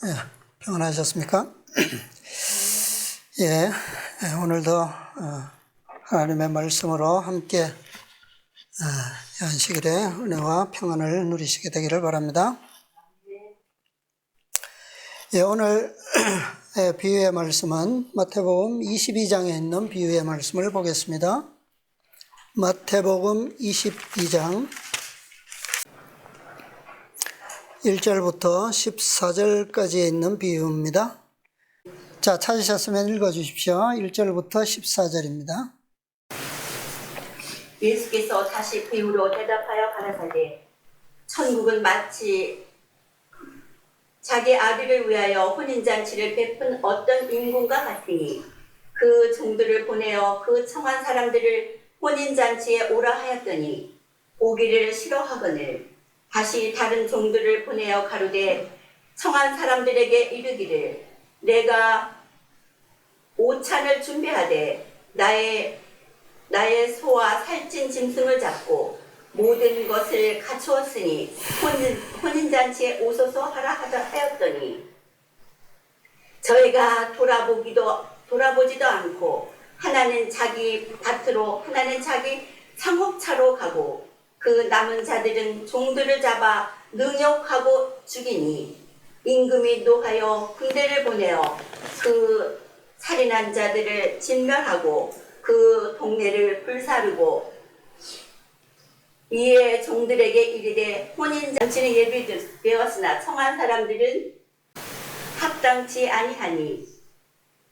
예, 평안하셨습니까? 예, 오늘도 하나님의 말씀으로 함께 안식일의 은혜와 평안을 누리시게 되기를 바랍니다. 예, 오늘 비유의 말씀은 마태복음 22장에 있는 비유의 말씀을 보겠습니다. 마태복음 22장 1절부터 14절까지에 있는 비유입니다. 자, 찾으셨으면 읽어주십시오. 1절부터 14절입니다. 예수께서 다시 비유로 대답하여 가라사대 천국은 마치 자기 아들을 위하여 혼인잔치를 베푼 어떤 임금과 같으니 그 종들을 보내어 그 청한 사람들을 혼인잔치에 오라 하였더니 오기를 싫어하거늘 다시 다른 종들을 보내어 가로되 청한 사람들에게 이르기를 내가 오찬을 준비하되 나의 소와 살찐 짐승을 잡고 모든 것을 갖추었으니 혼인잔치에 오소서 하라 하였더니 저희가 돌아보지도 않고 하나는 자기 밭으로 하나는 자기 상업차로 가고 그 남은 자들은 종들을 잡아 능욕하고 죽이니 임금이 노하여 군대를 보내어 그 살인한 자들을 진멸하고 그 동네를 불사르고 이에 종들에게 이르되 혼인잔치는 예비되었으나 청한 사람들은 합당치 아니하니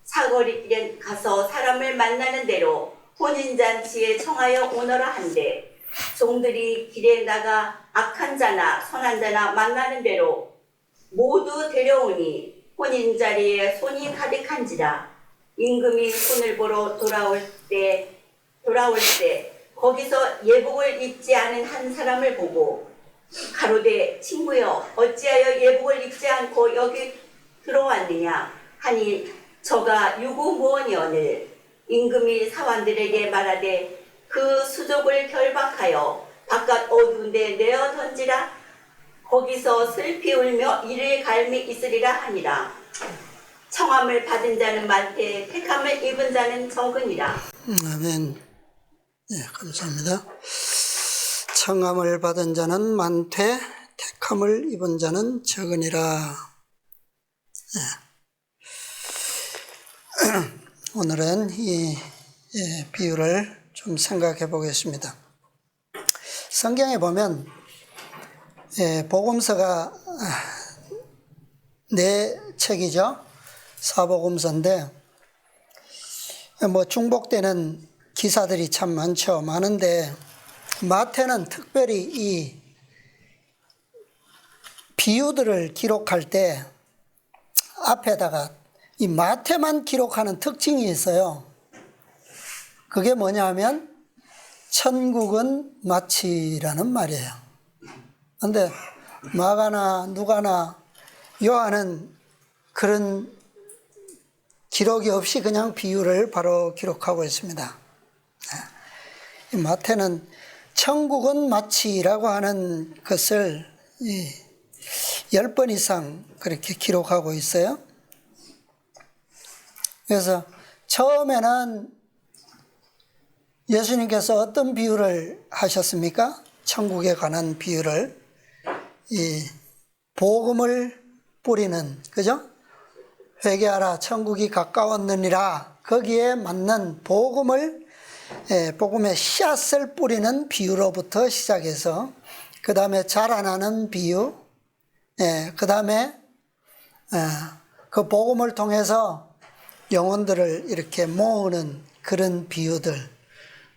사거리길에 가서 사람을 만나는 대로 혼인잔치에 청하여 오너라 한데 종들이 길에 나가 악한 자나 선한 자나 만나는 대로 모두 데려오니 혼인자리에 손이 가득한지라 임금이 손을 보러 돌아올 때 거기서 예복을 입지 않은 한 사람을 보고 가로되 친구여 어찌하여 예복을 입지 않고 여기 들어왔느냐 하니 저가 유구무원이오늘 임금이 사환들에게 말하되 그 수족을 결박하여 바깥 어두운 데 내어 던지라 거기서 슬피 울며 이를 갈미 있으리라 하니라. 청함을 받은 자는 많되 택함을 입은 자는 적으니라. 아멘. 네, 감사합니다. 청함을 받은 자는 많되 택함을 입은 자는 적으니라. 네. 오늘은 이 비유를 좀 생각해 보겠습니다. 성경에 보면 복음서가 4책이죠. 사복음서인데 중복되는 기사들이 참 많은데 마태는 특별히 이 비유들을 기록할 때 앞에다가 이 마태만 기록하는 특징이 있어요. 그게 뭐냐면 천국은 마치라는 말이에요. 그런데 마가나 누가나 요한은 그런 기록이 없이 그냥 비유를 바로 기록하고 있습니다. 마태는 천국은 마치라고 하는 것을 10번 이상 그렇게 기록하고 있어요. 그래서 처음에는 예수님께서 어떤 비유를 하셨습니까? 천국에 관한 비유를 이 복음을 뿌리는, 그죠? 회개하라 천국이 가까웠느니라 거기에 맞는 복음의 씨앗을 뿌리는 비유로부터 시작해서 그 다음에 자라나는 비유, 그 다음에 그 복음을 통해서 영혼들을 이렇게 모으는 그런 비유들,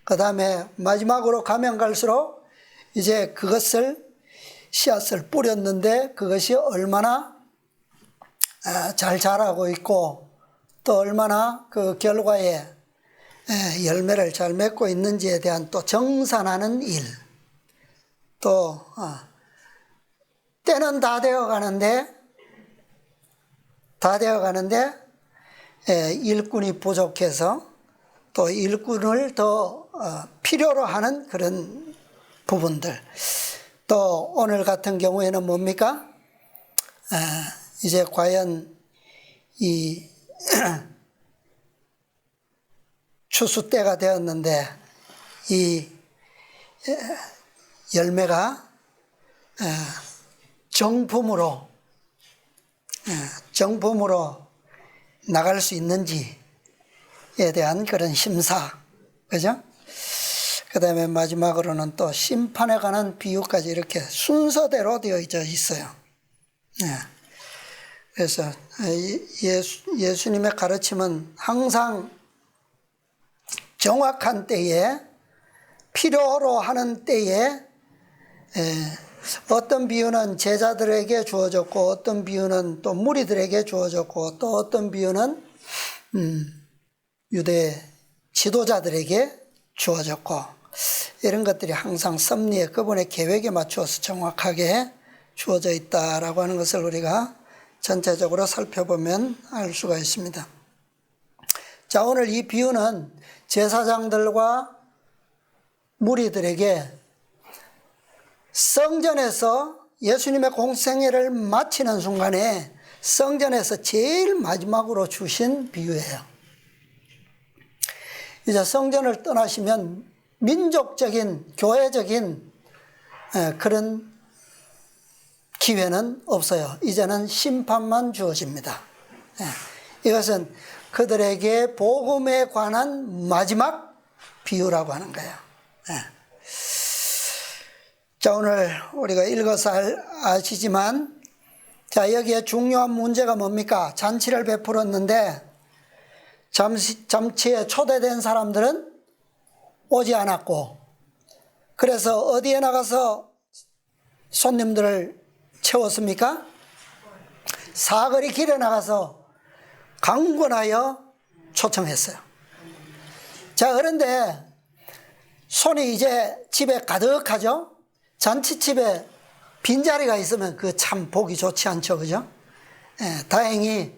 그 다음에 마지막으로 가면 갈수록 이제 그것을 씨앗을 뿌렸는데 그것이 얼마나 잘 자라고 있고 또 얼마나 그 결과에 열매를 잘 맺고 있는지에 대한 또 정산하는 일, 또 때는 다 되어 가는데 일꾼이 부족해서 또 일꾼을 더 필요로 하는 그런 부분들, 또 오늘 같은 경우에는 뭡니까? 이제 과연 이 추수 때가 되었는데 이 열매가 정품으로 나갈 수 있는지에 대한 그런 심사, 그죠? 그 다음에 마지막으로는 또 심판에 관한 비유까지 이렇게 순서대로 되어져 있어요. 그래서 예수님의 가르침은 항상 정확한 때에, 필요로 하는 때에, 어떤 비유는 제자들에게 주어졌고, 어떤 비유는 또 무리들에게 주어졌고, 또 어떤 비유는 유대 지도자들에게 주어졌고, 이런 것들이 항상 섭리에, 그분의 계획에 맞추어서 정확하게 주어져 있다라고 하는 것을 우리가 전체적으로 살펴보면 알 수가 있습니다. 자, 오늘 이 비유는 제사장들과 무리들에게 성전에서 예수님의 공생애를 마치는 순간에 성전에서 제일 마지막으로 주신 비유예요. 이제 성전을 떠나시면 민족적인, 교회적인 그런 기회는 없어요. 이제는 심판만 주어집니다. 이것은 그들에게 복음에 관한 마지막 비유라고 하는 거예요. 자, 오늘 우리가 읽어서 아시지만, 자, 여기에 중요한 문제가 뭡니까? 잔치를 베풀었는데 잔치에 초대된 사람들은 오지 않았고, 그래서 어디에 나가서 손님들을 채웠습니까? 사거리 길에 나가서 강권하여 초청했어요. 자, 그런데 손이 이제 집에 가득하죠? 잔치집에 빈자리가 있으면 그 참 보기 좋지 않죠, 그죠? 다행히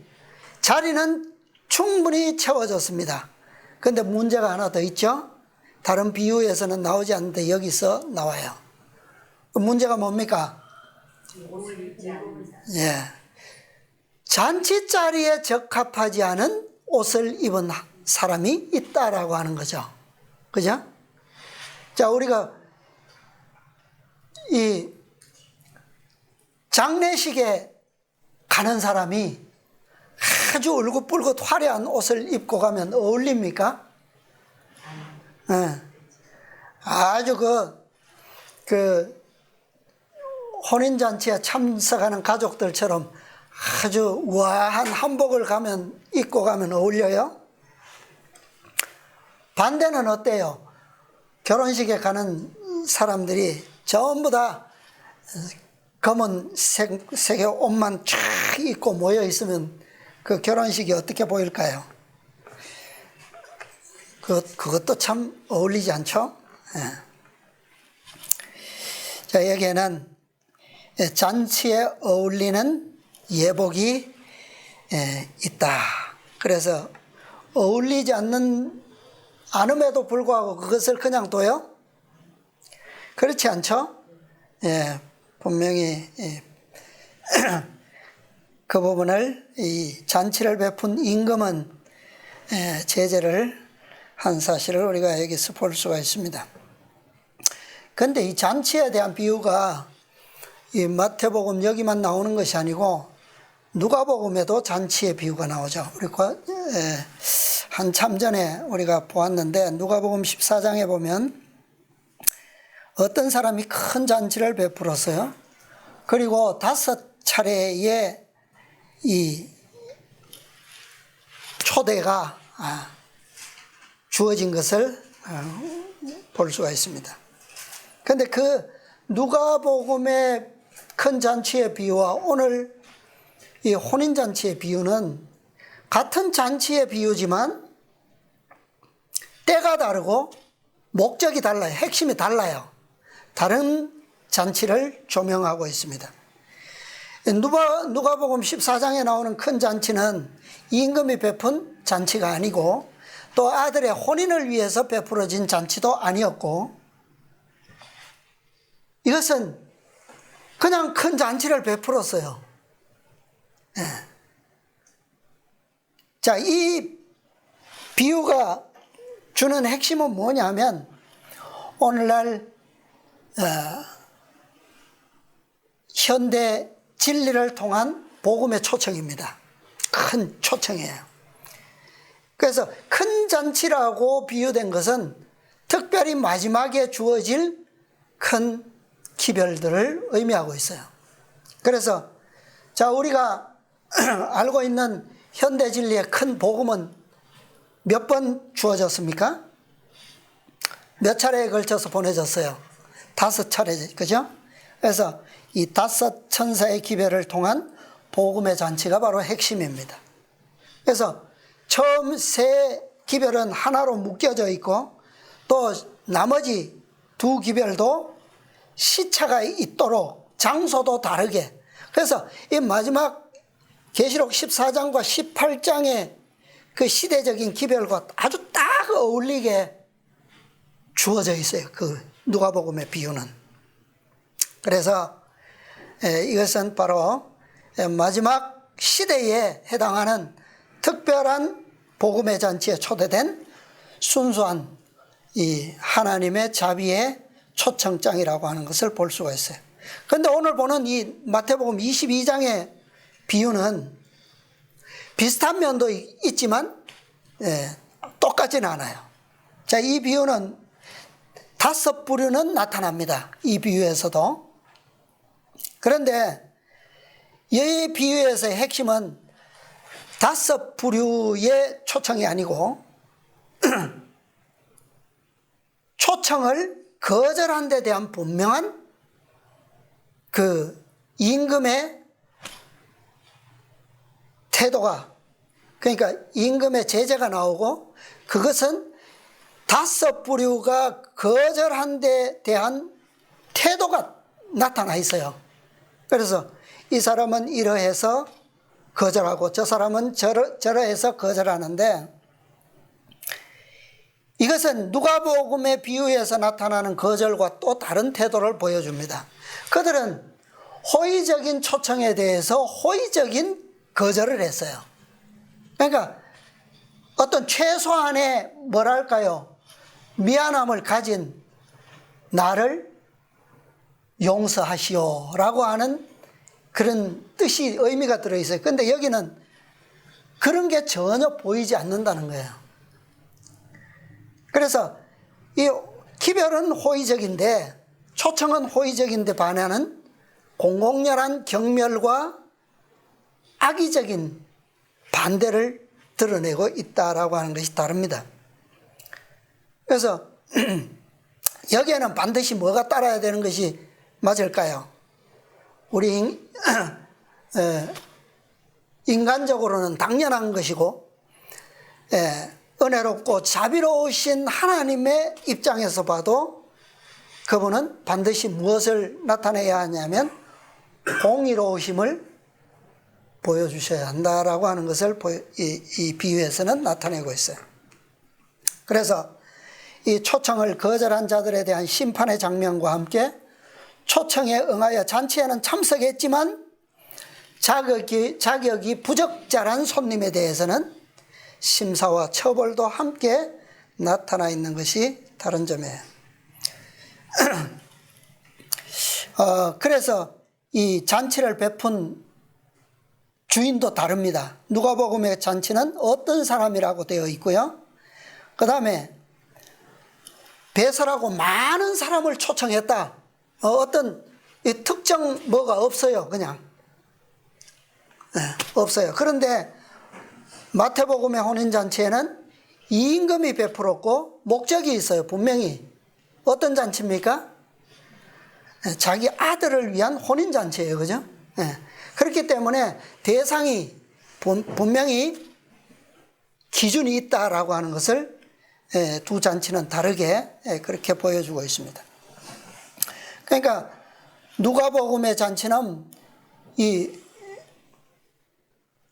자리는 충분히 채워졌습니다. 그런데 문제가 하나 더 있죠? 다른 비유에서는 나오지 않는데 여기서 나와요. 그 문제가 뭡니까? 잔치 자리에 적합하지 않은 옷을 입은 사람이 있다라고 하는 거죠. 그죠? 자, 우리가 이 장례식에 가는 사람이 아주 울긋불긋 화려한 옷을 입고 가면 어울립니까? 아주 그 혼인잔치에 참석하는 가족들처럼 아주 우아한 한복을 입고 가면 어울려요? 반대는 어때요? 결혼식에 가는 사람들이 전부 다 검은 색의 옷만 쫙 입고 모여 있으면 그 결혼식이 어떻게 보일까요? 그것도 참 어울리지 않죠? 자, 여기에는 잔치에 어울리는 예복이 있다. 그래서 어울리지 않음에도 불구하고 그것을 그냥 둬요? 그렇지 않죠? 분명히 그 부분을, 이 잔치를 베푼 임금은 제재를 한 사실을 우리가 여기서 볼 수가 있습니다. 그런데 이 잔치에 대한 비유가 이 마태복음 여기만 나오는 것이 아니고 누가복음에도 잔치의 비유가 나오죠. 우리 한참 전에 우리가 보았는데 누가복음 14장에 보면 어떤 사람이 큰 잔치를 베풀었어요. 그리고 5차례의 이 초대가 주어진 것을 볼 수가 있습니다. 그런데 그 누가복음의 큰 잔치의 비유와 오늘 이 혼인잔치의 비유는 같은 잔치의 비유지만 때가 다르고 목적이 달라요. 핵심이 달라요. 다른 잔치를 조명하고 있습니다. 누가복음 14장에 나오는 큰 잔치는 임금이 베푼 잔치가 아니고 또 아들의 혼인을 위해서 베풀어진 잔치도 아니었고, 이것은 그냥 큰 잔치를 베풀었어요. 자, 이 비유가 주는 핵심은 뭐냐면 오늘날 현대 진리를 통한 복음의 초청입니다. 큰 초청이에요. 그래서 큰 잔치라고 비유된 것은 특별히 마지막에 주어질 큰 기별들을 의미하고 있어요. 그래서 자, 우리가 알고 있는 현대 진리의 큰 복음은 몇 번 주어졌습니까? 몇 차례에 걸쳐서 보내졌어요? 5차례, 그죠? 그래서 이 5 천사의 기별을 통한 복음의 잔치가 바로 핵심입니다. 그래서 처음 3 기별은 하나로 묶여져 있고 또 나머지 2 기별도 시차가 있도록 장소도 다르게, 그래서 이 마지막 계시록 14장과 18장의 그 시대적인 기별과 아주 딱 어울리게 주어져 있어요. 그 누가복음의 비유는. 그래서 이것은 바로 마지막 시대에 해당하는 특별한 복음의 잔치에 초대된 순수한 이 하나님의 자비의 초청장이라고 하는 것을 볼 수가 있어요. 그런데 오늘 보는 이 마태복음 22장의 비유는 비슷한 면도 있지만 똑같지는 않아요. 자, 이 비유는 5 부류는 나타납니다. 이 비유에서도. 그런데 이 비유에서의 핵심은 5 부류의 초청이 아니고 초청을 거절한 데 대한 분명한 그 임금의 태도가, 그러니까 임금의 제재가 나오고 그것은 5 부류가 거절한 데 대한 태도가 나타나 있어요. 그래서 이 사람은 이러해서 거절하고 저 사람은 저러해서 거절하는데, 이것은 누가복음의 비유에서 나타나는 거절과 또 다른 태도를 보여줍니다. 그들은 호의적인 초청에 대해서 호의적인 거절을 했어요. 그러니까 어떤 최소한의 뭐랄까요, 미안함을 가진 나를 용서하시오라고 하는 그런 뜻이, 의미가 들어있어요. 그런데 여기는 그런 게 전혀 보이지 않는다는 거예요. 그래서 이 기별은 호의적인데, 초청은 호의적인데 반하는 공공연한 경멸과 악의적인 반대를 드러내고 있다라고 하는 것이 다릅니다. 그래서 여기에는 반드시 뭐가 따라야 되는 것이 맞을까요? 우리 인간적으로는 당연한 것이고, 은혜롭고 자비로우신 하나님의 입장에서 봐도 그분은 반드시 무엇을 나타내야 하냐면 공의로우심을 보여주셔야 한다라고 하는 것을 이 비유에서는 나타내고 있어요. 그래서 이 초청을 거절한 자들에 대한 심판의 장면과 함께 초청에 응하여 잔치에는 참석했지만 자격이 부적절한 손님에 대해서는 심사와 처벌도 함께 나타나 있는 것이 다른 점이에요. 그래서 이 잔치를 베푼 주인도 다릅니다. 누가복음의 잔치는 어떤 사람이라고 되어 있고요. 그 다음에 배설하고 많은 사람을 초청했다. 어떤 특정 뭐가 없어요. 그냥 없어요. 그런데 마태복음의 혼인잔치에는 임금이 베풀었고 목적이 있어요. 분명히. 어떤 잔치입니까? 자기 아들을 위한 혼인잔치예요. 그죠? 그렇기 때문에 대상이 분명히 기준이 있다라고 하는 것을 2 잔치는 다르게 그렇게 보여주고 있습니다. 그러니까 누가복음의 잔치는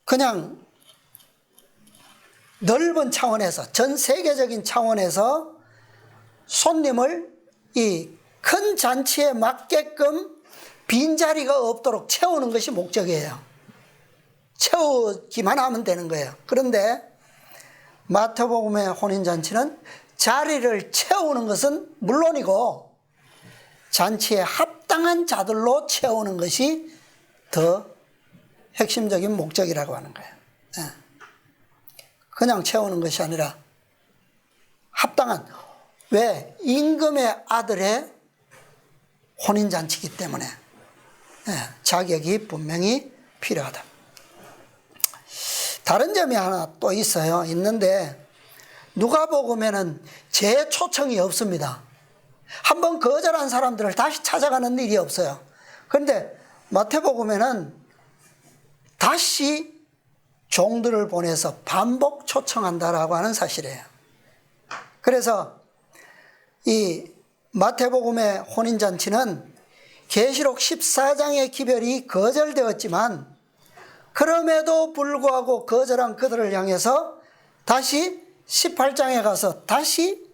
그냥 넓은 차원에서, 전 세계적인 차원에서 손님을 이 큰 잔치에 맞게끔 빈자리가 없도록 채우는 것이 목적이에요. 채우기만 하면 되는 거예요. 그런데 마태복음의 혼인잔치는 자리를 채우는 것은 물론이고 잔치에 합당한 자들로 채우는 것이 더 핵심적인 목적이라고 하는 거예요. 그냥 채우는 것이 아니라 합당한, 왜? 임금의 아들의 혼인잔치이기 때문에 자격이 분명히 필요하다. 다른 점이 하나 또 있는데 누가복음에는 재초청이 없습니다. 한번 거절한 사람들을 다시 찾아가는 일이 없어요. 그런데 마태복음에는 다시 종들을 보내서 반복 초청한다라고 하는 사실이에요. 그래서 이 마태복음의 혼인잔치는 계시록 14장의 기별이 거절되었지만 그럼에도 불구하고 거절한 그들을 향해서 다시 18장에 가서 다시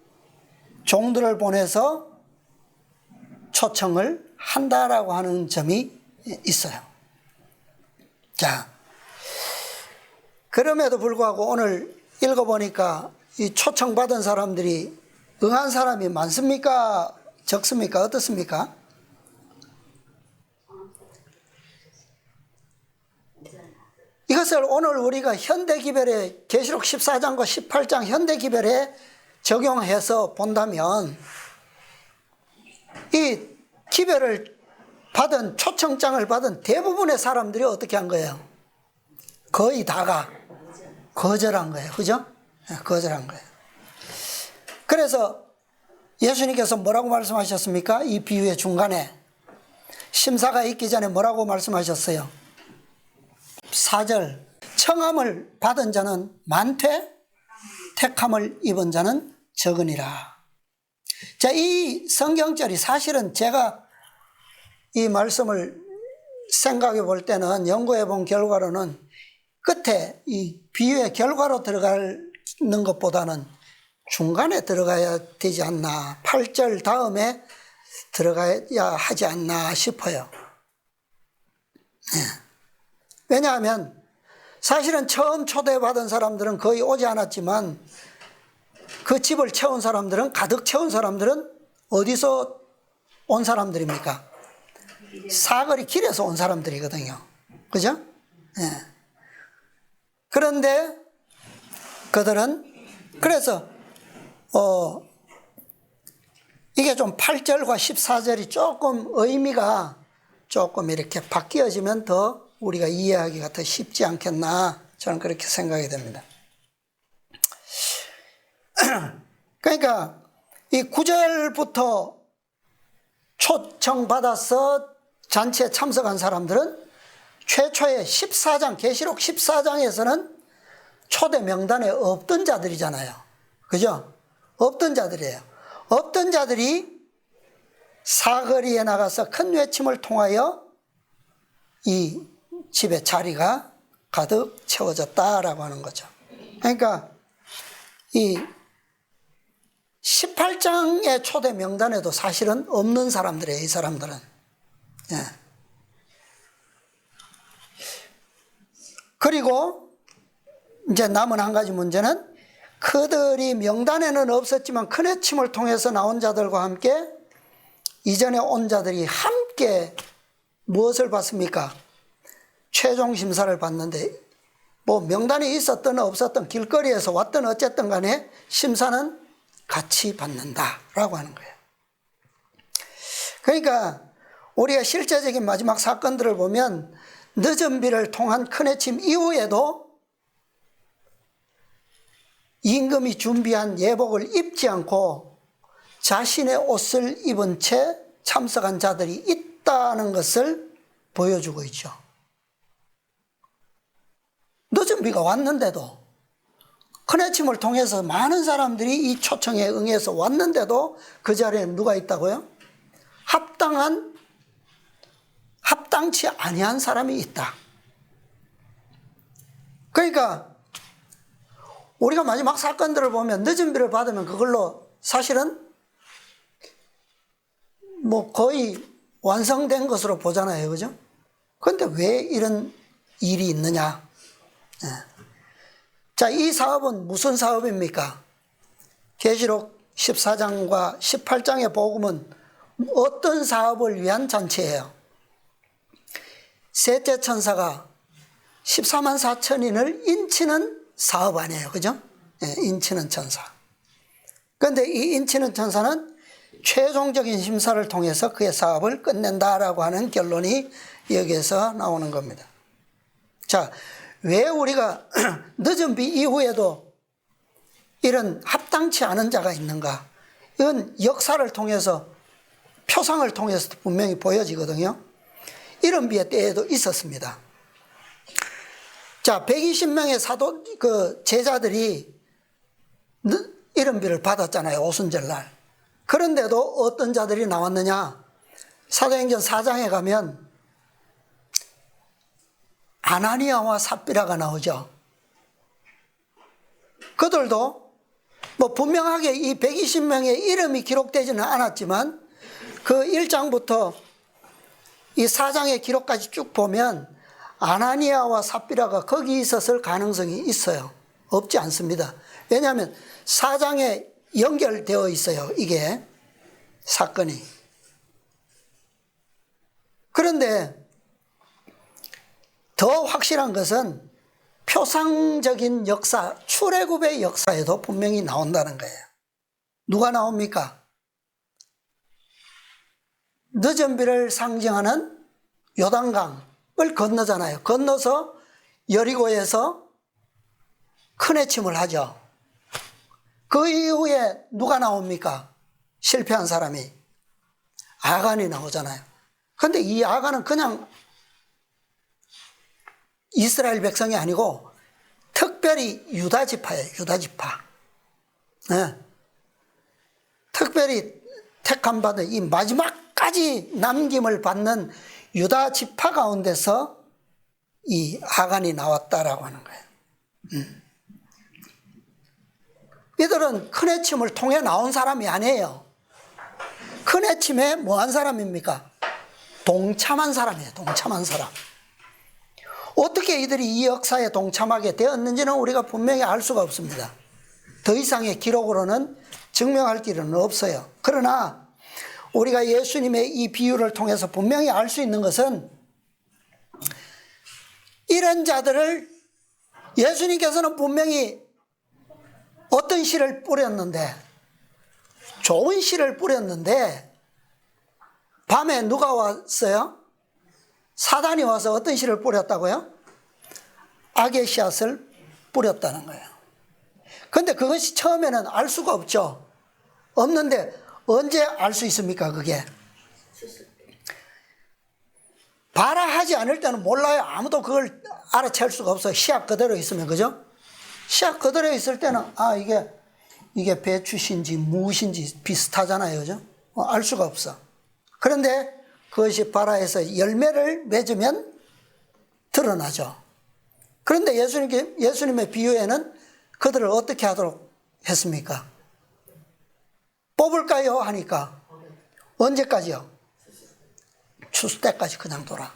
종들을 보내서 초청을 한다라고 하는 점이 있어요. 자, 그럼에도 불구하고 오늘 읽어보니까 이 초청받은 사람들이 응한 사람이 많습니까? 적습니까? 어떻습니까? 이것을 오늘 우리가 현대기별에 계시록 14장과 18장 현대기별에 적용해서 본다면 이 기별을 받은 초청장을 받은 대부분의 사람들이 어떻게 한 거예요? 거의 다가 거절한 거예요. 그죠? 거절한 거예요. 그래서 예수님께서 뭐라고 말씀하셨습니까? 이 비유의 중간에 심사가 있기 전에 뭐라고 말씀하셨어요? 4절, 청함을 받은 자는 많되 택함을 입은 자는 적으니라. 자, 이 성경절이 사실은 제가 이 말씀을 생각해 볼 때는, 연구해 본 결과로는 끝에 이 비유의 결과로 들어가는 것보다는 중간에 들어가야 되지 않나, 8절 다음에 들어가야 하지 않나 싶어요. 왜냐하면 사실은 처음 초대받은 사람들은 거의 오지 않았지만 그 집을 채운 사람들은, 가득 채운 사람들은 어디서 온 사람들입니까? 사거리 길에서 온 사람들이거든요. 그죠? 그런데 그들은, 그래서 이게 좀 8절과 14절이 조금 의미가 조금 이렇게 바뀌어지면 더 우리가 이해하기가 더 쉽지 않겠나, 저는 그렇게 생각이 됩니다. 그러니까 이 9절부터 초청받아서 잔치에 참석한 사람들은 최초의 14장, 계시록 14장에서는 초대 명단에 없던 자들이잖아요. 그죠? 없던 자들이에요. 없던 자들이 사거리에 나가서 큰 외침을 통하여 이 집의 자리가 가득 채워졌다라고 하는 거죠. 그러니까 이 18장의 초대 명단에도 사실은 없는 사람들이에요, 이 사람들은. 그리고 이제 남은 한 가지 문제는, 그들이 명단에는 없었지만 큰 외침을 통해서 나온 자들과 함께 이전에 온 자들이 함께 무엇을 받습니까? 최종 심사를 받는데, 뭐 명단이 있었든 없었든 길거리에서 왔든 어쨌든 간에 심사는 같이 받는다라고 하는 거예요. 그러니까 우리가 실제적인 마지막 사건들을 보면 늦은 비를 통한 큰 외침 이후에도 임금이 준비한 예복을 입지 않고 자신의 옷을 입은 채 참석한 자들이 있다는 것을 보여주고 있죠. 늦은 비가 왔는데도, 큰 외침을 통해서 많은 사람들이 이 초청에 응해서 왔는데도 그 자리에 누가 있다고요? 합당치 아니한 사람이 있다. 그러니까 우리가 마지막 사건들을 보면 늦은 비를 받으면 그걸로 사실은 뭐 거의 완성된 것으로 보잖아요. 그죠? 그런데 왜 이런 일이 있느냐? 자, 이 사업은 무슨 사업입니까? 계시록 14장과 18장의 복음은 어떤 사업을 위한 잔치예요? 셋째 천사가 14만 4천인을 인치는 사업 아니에요. 그죠? 인치는 천사. 그런데 이 인치는 천사는 최종적인 심사를 통해서 그의 사업을 끝낸다라고 하는 결론이 여기에서 나오는 겁니다. 자, 왜 우리가 늦은 비 이후에도 이런 합당치 않은 자가 있는가? 이건 역사를 통해서, 표상을 통해서 분명히 보여지거든요. 이런 비의 때에도 있었습니다. 자, 120명의 제자들이 이런 비를 받았잖아요. 오순절날. 그런데도 어떤 자들이 나왔느냐? 사도행전 4장에 가면 아나니아와 삽비라가 나오죠. 그들도 뭐 분명하게 이 120명의 이름이 기록되지는 않았지만 그 1장부터 이 4장의 기록까지 쭉 보면 아나니아와 삽비라가 거기 있었을 가능성이 있어요. 없지 않습니다. 왜냐하면 4장에 연결되어 있어요. 이게 사건이. 그런데 더 확실한 것은 표상적인 역사, 출애굽의 역사에도 분명히 나온다는 거예요. 누가 나옵니까? 늦은 비를 상징하는 요단강을 건너잖아요. 건너서 여리고에서 큰 해침을 하죠. 그 이후에 누가 나옵니까? 실패한 사람이. 아간이 나오잖아요. 그런데 이 아간은 그냥 이스라엘 백성이 아니고 특별히 유다 지파예요. 유다 지파. 네. 특별히 택함 받은 이 마지막까지 남김을 받는 유다 지파 가운데서 이 아간이 나왔다라고 하는 거예요. 이들은 큰 해침을 통해 나온 사람이 아니에요. 큰 해침에 뭐한 사람입니까? 동참한 사람이에요. 동참한 사람. 어떻게 이들이 이 역사에 동참하게 되었는지는 우리가 분명히 알 수가 없습니다. 더 이상의 기록으로는 증명할 길은 없어요. 그러나 우리가 예수님의 이 비유를 통해서 분명히 알 수 있는 것은 이런 자들을 예수님께서는 분명히 어떤 씨를 뿌렸는데, 좋은 씨를 뿌렸는데 밤에 누가 왔어요? 사단이 와서 어떤 씨를 뿌렸다고요? 악의 씨앗을 뿌렸다는 거예요. 그런데 그것이 처음에는 알 수가 없죠. 없는데 언제 알 수 있습니까? 그게 발화하지 않을 때는 몰라요. 아무도 그걸 알아챌 수가 없어요. 씨앗 그대로 있으면. 그죠? 씨앗 그대로 있을 때는 이게 배추신지 무엇인지 비슷하잖아요. 그죠? 알 수가 없어. 그런데 그것이 발화해서 열매를 맺으면 드러나죠. 그런데 예수님의 비유에는 그들을 어떻게 하도록 했습니까? 뽑을까요? 하니까 언제까지요? 추수 때까지 그냥 둬라.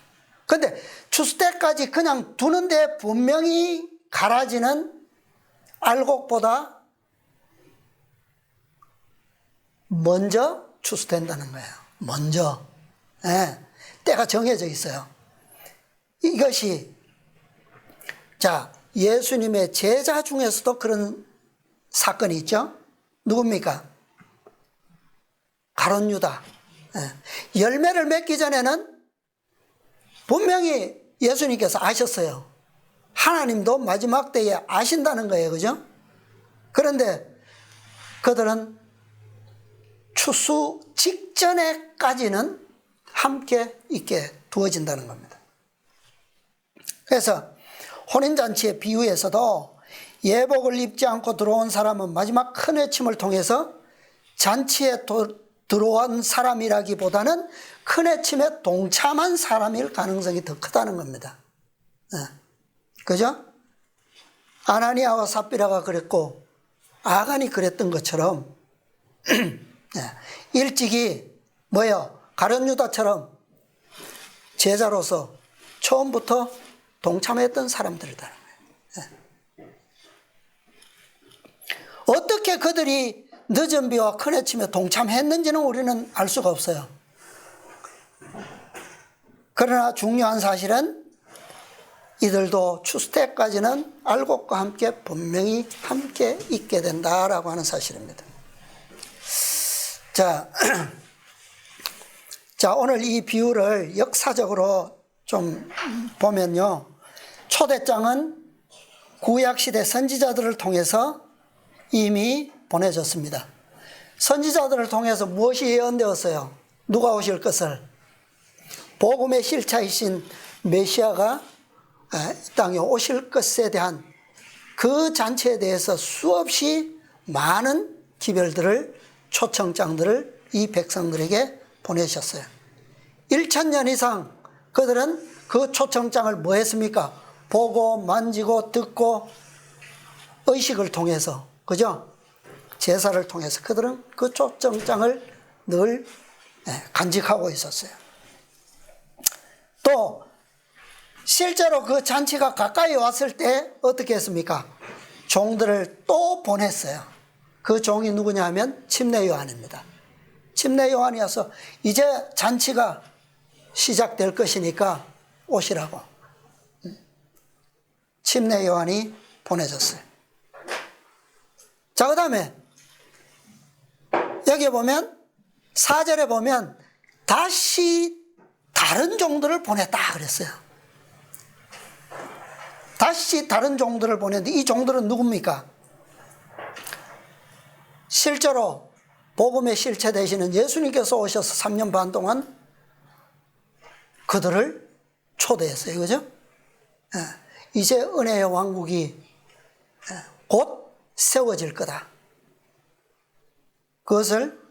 그런데 추수 때까지 그냥 두는데 분명히 갈아지는 알곡보다 먼저 추수된다는 거예요. 먼저. 때가 정해져 있어요. 이것이 자, 예수님의 제자 중에서도 그런 사건이 있죠. 누굽니까? 가룟 유다. 열매를 맺기 전에는 분명히 예수님께서 아셨어요. 하나님도 마지막 때에 아신다는 거예요. 그죠? 그런데 그들은 추수 직전에까지는 함께 있게 두어진다는 겁니다. 그래서 혼인잔치의 비유에서도 예복을 입지 않고 들어온 사람은 마지막 큰 외침을 통해서 잔치에 들어온 사람이라기보다는 큰 외침에 동참한 사람일 가능성이 더 크다는 겁니다. 그죠? 아나니아와 삽비라가 그랬고 아간이 그랬던 것처럼 일찍이 가룟 유다처럼 제자로서 처음부터 동참했던 사람들이라는 어떻게 그들이 늦은 비와 큰 해침에 동참했는지는 우리는 알 수가 없어요. 그러나 중요한 사실은 이들도 추수 때까지는 알곡과 함께 분명히 함께 있게 된다라고 하는 사실입니다. 자, 오늘 이 비유를 역사적으로 좀 보면요. 초대장은 구약시대 선지자들을 통해서 이미 보내졌습니다. 선지자들을 통해서 무엇이 예언되었어요? 누가 오실 것을? 복음의 실체이신 메시아가 이 땅에 오실 것에 대한 그 잔치에 대해서 수없이 많은 기별들을, 초청장들을 이 백성들에게 보내셨어요. 1000년 이상 그들은 그 초청장을 뭐 했습니까? 보고 만지고 듣고 의식을 통해서, 그죠? 제사를 통해서 그들은 그 초청장을 늘 간직하고 있었어요. 또 실제로 그 잔치가 가까이 왔을 때 어떻게 했습니까? 종들을 또 보냈어요. 그 종이 누구냐 하면 침례 요한입니다. 침례 요한이 와서 이제 잔치가 시작될 것이니까 오시라고 침례 요한이 보내졌어요. 자, 그 다음에 여기 보면 4절에 보면 다시 다른 종들을 보냈다 그랬어요. 다시 다른 종들을 보냈는데 이 종들은 누굽니까? 실제로 복음의 실체 되시는 예수님께서 오셔서 3년 반 동안 그들을 초대했어요. 그죠? 이제 은혜의 왕국이 곧 세워질 거다. 그것을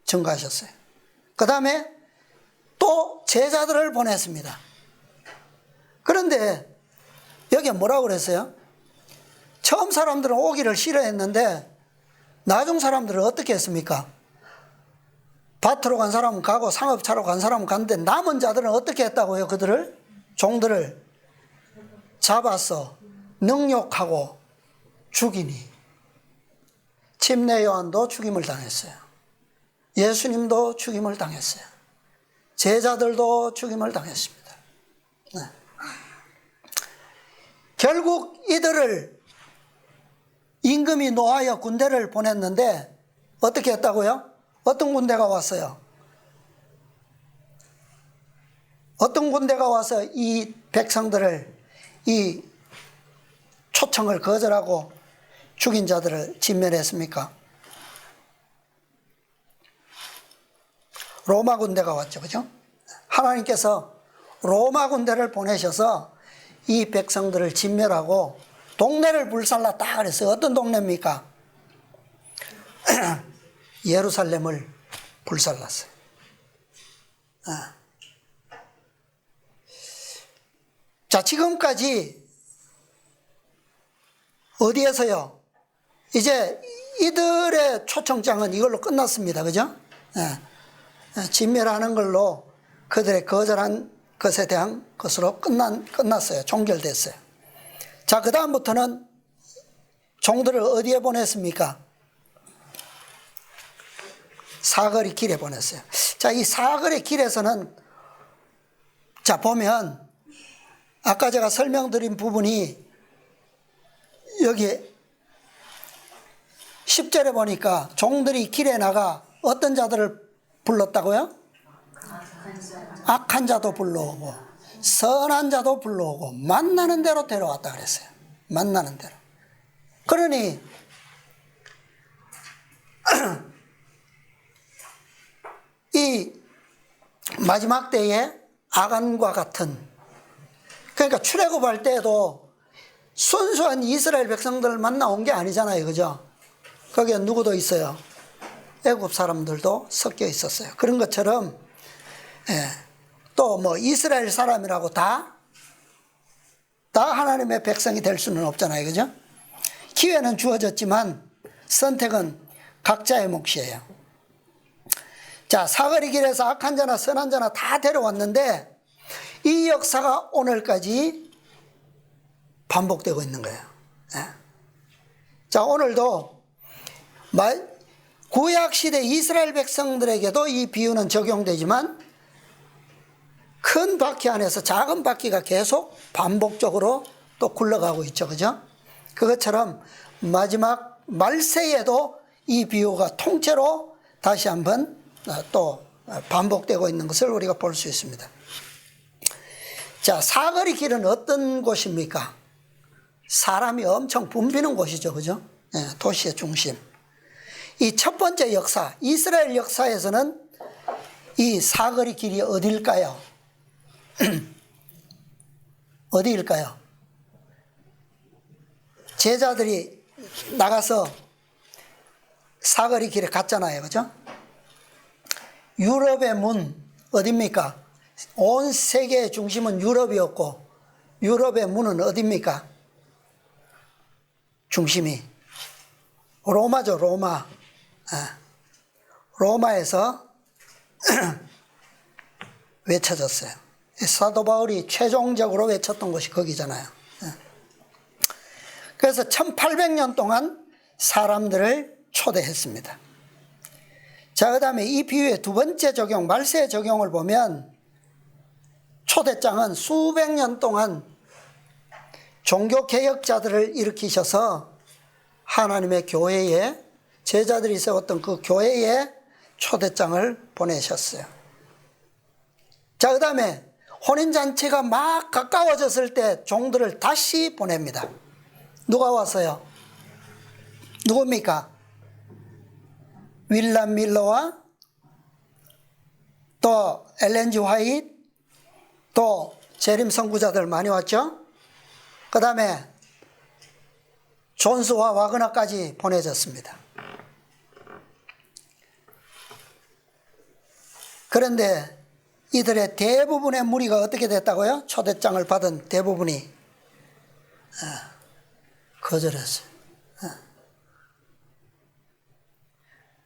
증거하셨어요. 그 다음에 또 제자들을 보냈습니다. 그런데 여기에 뭐라고 그랬어요? 처음 사람들은 오기를 싫어했는데 나중 사람들은 어떻게 했습니까? 밭으로 간 사람은 가고 상업차로 간 사람은 갔는데 남은 자들은 어떻게 했다고요? 그들을, 종들을 잡아서 능욕하고 죽이니. 침례 요한도 죽임을 당했어요. 예수님도 죽임을 당했어요. 제자들도 죽임을 당했습니다. 네. 결국 이들을 임금이 노하여 군대를 보냈는데 어떻게 했다고요? 어떤 군대가 왔어요? 어떤 군대가 와서 이 백성들을, 이 초청을 거절하고 죽인 자들을 진멸했습니까? 로마 군대가 왔죠. 그죠? 하나님께서 로마 군대를 보내셔서 이 백성들을 진멸하고 동네를 불살랐다 그랬어요. 어떤 동네입니까? 예루살렘을 불살랐어요. 자, 지금까지 어디에서요? 이제 이들의 초청장은 이걸로 끝났습니다. 그죠? 진멸하는 걸로 그들의 거절한 것에 대한 것으로 끝났어요. 종결됐어요. 자, 그 다음부터는 종들을 어디에 보냈습니까? 사거리 길에 보냈어요. 자, 이 사거리 길에서는 자, 보면 아까 제가 설명드린 부분이 여기 10절에 보니까 종들이 길에 나가 어떤 자들을 불렀다고요? 악한 자도 불러오고 선한 자도 불러오고 만나는 대로 데려왔다 그랬어요. 만나는 대로. 그러니 이 마지막 때에 아간과 같은, 그러니까 출애굽할 때도 순수한 이스라엘 백성들을 만나온 게 아니잖아요. 그죠? 거기에 누구도 있어요. 애굽 사람들도 섞여 있었어요. 그런 것처럼 또 뭐 이스라엘 사람이라고 다 하나님의 백성이 될 수는 없잖아요. 그죠? 기회는 주어졌지만 선택은 각자의 몫이에요. 자, 사거리 길에서 악한 자나 선한 자나 다 데려왔는데 이 역사가 오늘까지 반복되고 있는 거예요. 자, 오늘도 구약시대 이스라엘 백성들에게도 이 비유는 적용되지만 큰 바퀴 안에서 작은 바퀴가 계속 반복적으로 또 굴러가고 있죠. 그죠? 그것처럼 마지막 말세에도 이 비유가 통째로 다시 한번 또 반복되고 있는 것을 우리가 볼 수 있습니다. 자, 사거리 길은 어떤 곳입니까? 사람이 엄청 붐비는 곳이죠. 그죠? 도시의 중심. 이 첫 번째 역사, 이스라엘 역사에서는 이 사거리 길이 어디일까요? 어디일까요? 제자들이 나가서 사거리 길에 갔잖아요. 그죠? 유럽의 문 어디입니까? 온 세계의 중심은 유럽이었고 유럽의 문은 어디입니까? 중심이 로마죠. 로마. 로마에서 외쳐졌어요. 사도 바울이 최종적으로 외쳤던 곳이 거기잖아요. 그래서 1800년 동안 사람들을 초대했습니다. 자, 그 다음에 이 비유의 두 번째 적용, 말세의 적용을 보면 초대장은 수백 년 동안 종교개혁자들을 일으키셔서 하나님의 교회에 제자들이 세웠던 그 교회에 초대장을 보내셨어요. 자, 그 다음에 혼인잔치가 막 가까워졌을 때 종들을 다시 보냅니다. 누가 왔어요? 누굽니까? 윌람 밀러와 또 엘렌 지 화이트 또 재림 선구자들 많이 왔죠. 그 다음에 존스와 와그너까지 보내졌습니다. 그런데 이들의 대부분의 무리가 어떻게 됐다고요? 초대장을 받은 대부분이 거절했어요.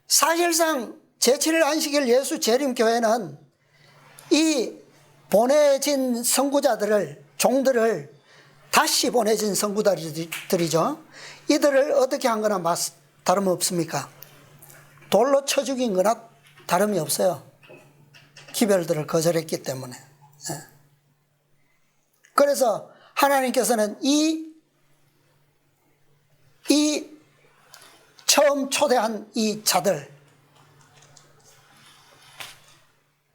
사실상 제7일 안식일 예수 재림교회는 이 보내진 선구자들을, 종들을 다시 보내진 선구자들이죠. 이들을 어떻게 한 거나 다름없습니까? 돌로 쳐 죽인 거나 다름이 없어요. 기별들을 거절했기 때문에. 그래서 하나님께서는 이 처음 초대한 이 자들,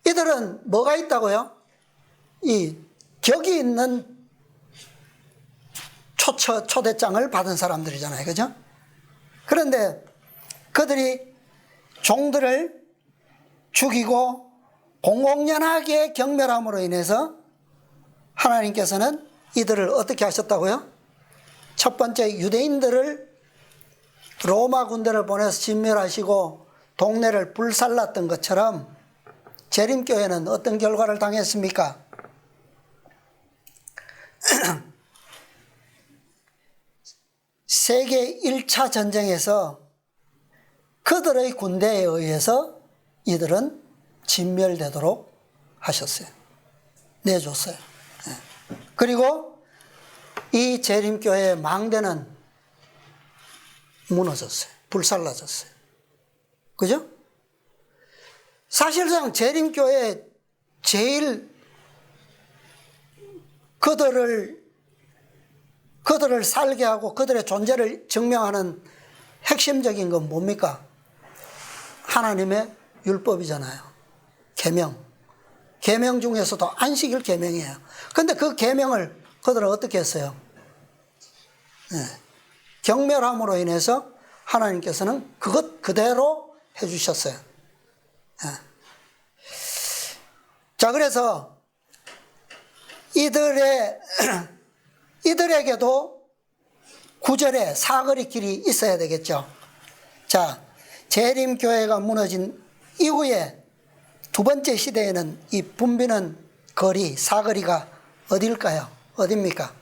이들은 뭐가 있다고요? 이 격이 있는 초대장을 받은 사람들이잖아요. 그죠? 그런데 그들이 종들을 죽이고 공공연하게 경멸함으로 인해서 하나님께서는 이들을 어떻게 하셨다고요? 첫 번째 유대인들을 로마 군대를 보내서 진멸하시고 동네를 불살랐던 것처럼 재림교회는 어떤 결과를 당했습니까? 세계 1차 전쟁에서 그들의 군대에 의해서 이들은 진멸되도록 하셨어요. 내줬어요. 그리고 이 재림교회의 망대는 무너졌어요. 불살라졌어요. 그죠? 사실상 재림교회 제일 그들을 살게 하고 그들의 존재를 증명하는 핵심적인 건 뭡니까? 하나님의 율법이잖아요. 계명. 계명 중에서도 안식일 계명이에요. 그런데 그 계명을 그들은 어떻게 했어요? 경멸함으로 인해서 하나님께서는 그것 그대로 해주셨어요. 자, 그래서 이들에게도 구절에 사거리 길이 있어야 되겠죠. 자, 재림교회가 무너진 이후에 두 번째 시대에는 이 붐비는 거리, 사거리가 어딜까요? 어딥니까?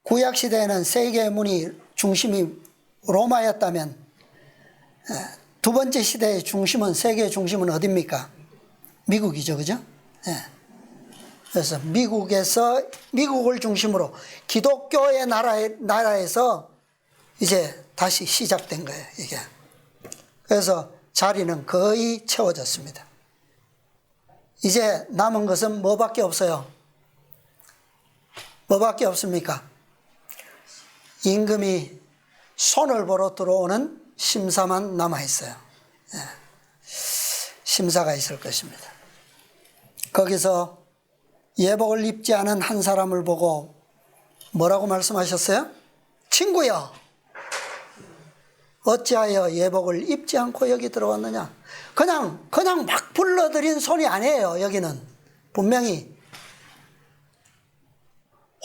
구약시대에는 세계의 문이 중심이 로마였다면 두 번째 시대의 중심은, 세계의 중심은 어딥니까? 미국이죠. 그죠? 그래서 미국을 중심으로 기독교의 나라에서 이제 다시 시작된 거예요, 이게. 그래서 자리는 거의 채워졌습니다. 이제 남은 것은 뭐밖에 없어요? 뭐밖에 없습니까? 임금이 손을 보러 들어오는 심사만 남아있어요. 예. 심사가 있을 것입니다. 거기서 예복을 입지 않은 한 사람을 보고 뭐라고 말씀하셨어요? 친구여, 어찌하여 예복을 입지 않고 여기 들어왔느냐? 그냥 막 불러들인 손이 아니에요. 여기는 분명히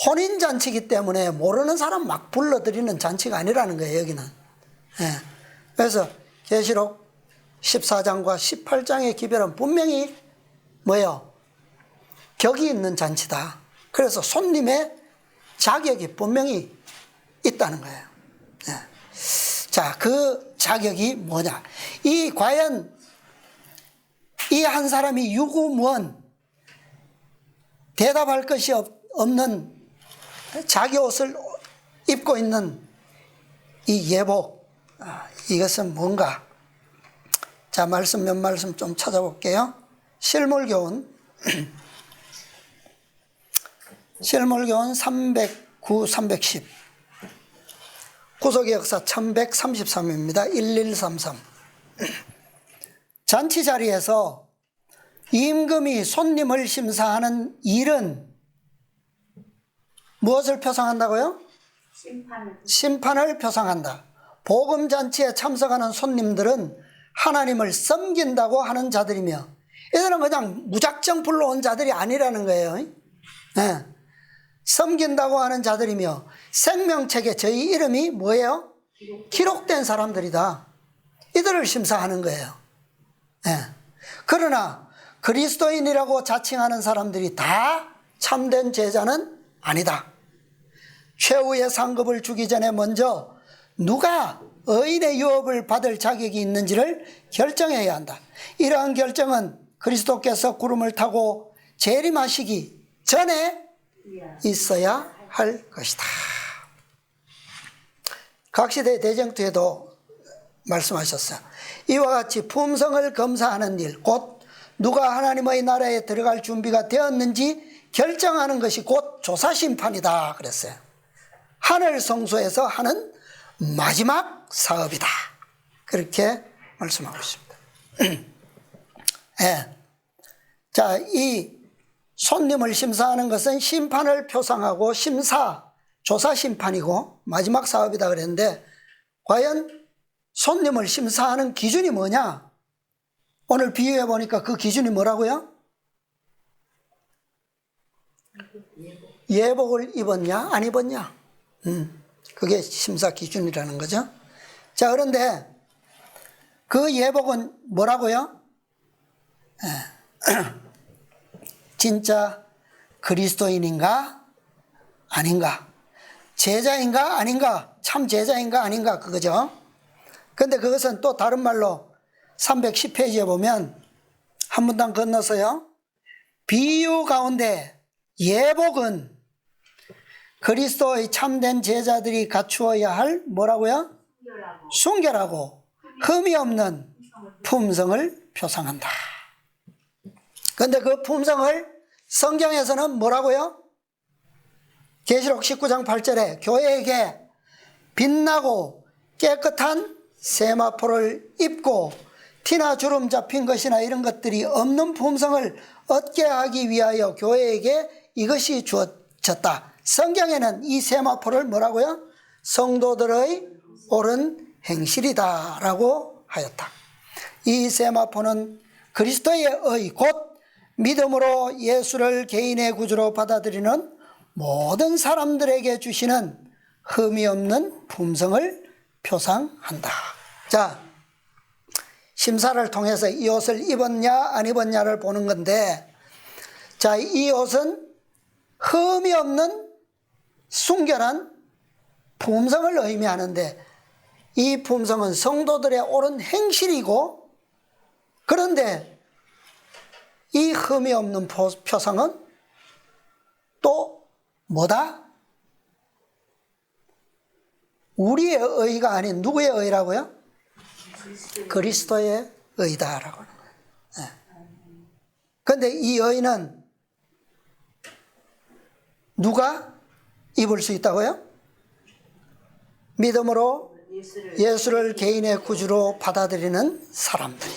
혼인잔치이기 때문에 모르는 사람 막 불러들이는 잔치가 아니라는 거예요. 여기는. 예. 그래서 계시록 14장과 18장의 기별은 분명히 뭐예요? 격이 있는 잔치다. 그래서 손님의 자격이 분명히 있다는 거예요. 예. 자, 그 자격이 뭐냐? 과연 이 한 사람이 유구무원 대답할 것이 없는 자기 옷을 입고 있는 이 예복, 이것은 뭔가? 자, 몇 말씀 좀 찾아볼게요. 실물교훈 309, 310 구속의 역사 1133입니다. 1133 잔치 자리에서 임금이 손님을 심사하는 일은 무엇을 표상한다고요? 심판을 표상한다. 복음잔치에 참석하는 손님들은 하나님을 섬긴다고 하는 자들이며, 이들은 그냥 무작정 불러온 자들이 아니라는 거예요. 네. 섬긴다고 하는 자들이며 생명책에 저희 이름이 뭐예요? 기록된 사람들이다. 이들을 심사하는 거예요. 네. 그러나 그리스도인이라고 자칭하는 사람들이 다 참된 제자는 아니다. 최후의 상급을 주기 전에 먼저 누가 의인의 유업을 받을 자격이 있는지를 결정해야 한다. 이러한 결정은 그리스도께서 구름을 타고 재림하시기 전에 있어야 할 것이다. 각시대 대쟁투에도 말씀하셨어요. 이와 같이 품성을 검사하는 일, 곧 누가 하나님의 나라에 들어갈 준비가 되었는지 결정하는 것이 곧 조사심판이다 그랬어요. 하늘 성소에서 하는 마지막 사업이다. 그렇게 말씀하고 있습니다. 네. 자, 이 손님을 심사하는 것은 심판을 표상하고 조사심판이고 마지막 사업이다 그랬는데, 과연 손님을 심사하는 기준이 뭐냐? 오늘 비유해 보니까 그 기준이 뭐라고요? 예복을 입었냐 안 입었냐, 그게 심사 기준이라는 거죠. 자, 그런데 그 예복은 뭐라고요? 진짜 그리스도인인가 아닌가, 제자인가 아닌가, 참 제자인가 아닌가, 그거죠. 근데 그것은 또 다른 말로 310페이지에 보면 한 문단 건너서요, 비유 가운데 예복은 그리스도의 참된 제자들이 갖추어야 할 뭐라고요? 순결하고 흠이 없는 품성을 표상한다. 그런데 그 품성을 성경에서는 뭐라고요? 계시록 19장 8절에 교회에게 빛나고 깨끗한 세마포를 입고 티나 주름 잡힌 것이나 이런 것들이 없는 품성을 얻게 하기 위하여 교회에게 이것이 주어졌다. 성경에는 이 세마포를 뭐라고요? 성도들의 옳은 행실이다 라고 하였다. 이 세마포는 그리스도의 의, 곧 믿음으로 예수를 개인의 구주로 받아들이는 모든 사람들에게 주시는 흠이 없는 품성을 표상한다. 자, 심사를 통해서 이 옷을 입었냐 안 입었냐를 보는 건데, 자, 이 옷은 흠이 없는 순결한 품성을 의미하는데, 이 품성은 성도들의 옳은 행실이고, 그런데 이 흠이 없는 표상은 뭐다? 우리의 의가 아닌 누구의 의라고요? 그리스도의 의다라고 하는 거예요. 그런데 이 의는 누가 입을 수 있다고요? 믿음으로 예수를 개인의 구주로 받아들이는 사람들이.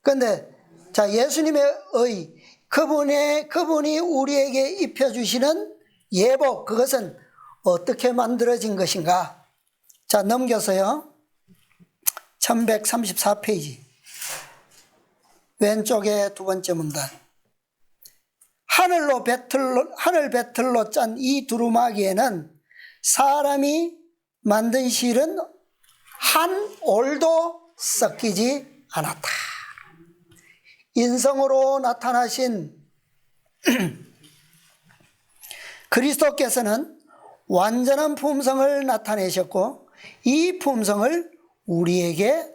그런데 자, 예수님의 의, 그분이 우리에게 입혀주시는 예복, 그것은 어떻게 만들어진 것인가? 자, 넘겨서요. 1134페이지. 왼쪽에 두 번째 문단. 하늘 배틀로 짠 이 두루마기에는 사람이 만든 실은 한 올도 섞이지 않았다. 인성으로 나타나신 그리스도께서는 완전한 품성을 나타내셨고 이 품성을 우리에게